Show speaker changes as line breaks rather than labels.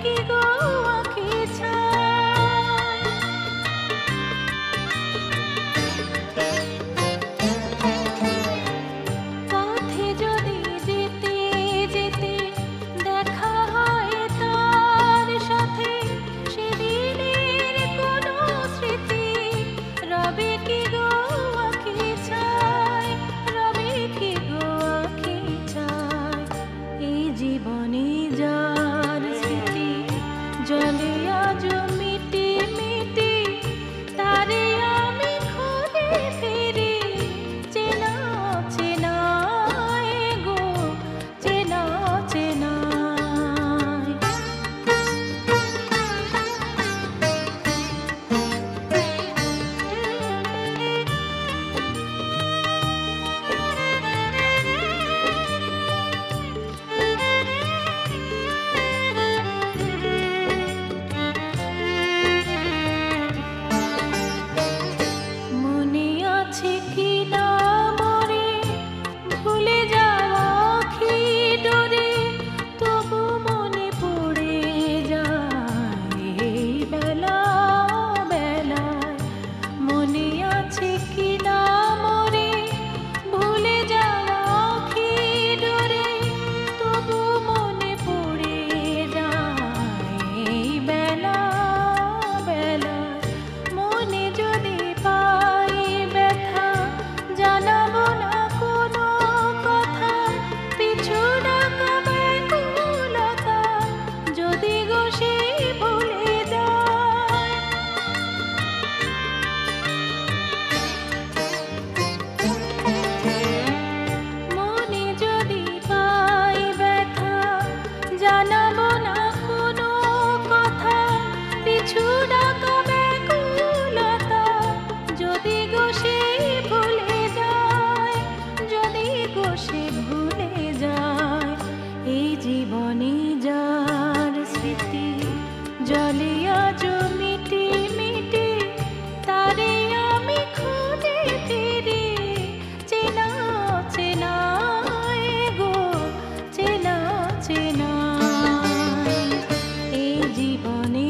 কি গো আঁখি ছায়। পথে যদি যেতে যেতে দেখা হয় তার সাথে, সেদিনের কোনো স্মৃতি রবে কি গো আঁখি ছায়, রবে কি গো আঁখি ছায়। এই জীবনে যার স্মৃতি জলে আজ মিটি মিটি, তারে আমি খুঁজে ফিরি চেনা চেনায় গো, চেনা চেনায়। মনে আছে কি না মরে ভুলে যাওয়া আঁখি ডোরে, তবু মনে পড়ে যায় এই বেলা বেলায়। মনে আছে কি না মরে ভুলে যাওয়া আঁখি ডোরে, তবু মনে পড়ে যায় এই বেলা বেলায়। মনে যদি পাই ব্যথা জানাবো না কোনো কথা, পিছু ডাকা ব্যাকুলতা যদি গো সে ভুলে যায়। মনে যদি পাই ব্যথা জানাবো না কোনো কথা, পিছু ডাকা ব্যাকুলতা যদি গো সে ভুলে যায়, যদি গো সে ভুলে যায়। এই জীবনে যার স্মৃতি জলে আজ মিটি মিটি, তারে আমি খুঁজে ফিরি চেনা চেনায় গো, চেনা চেনায়। এই জীবনে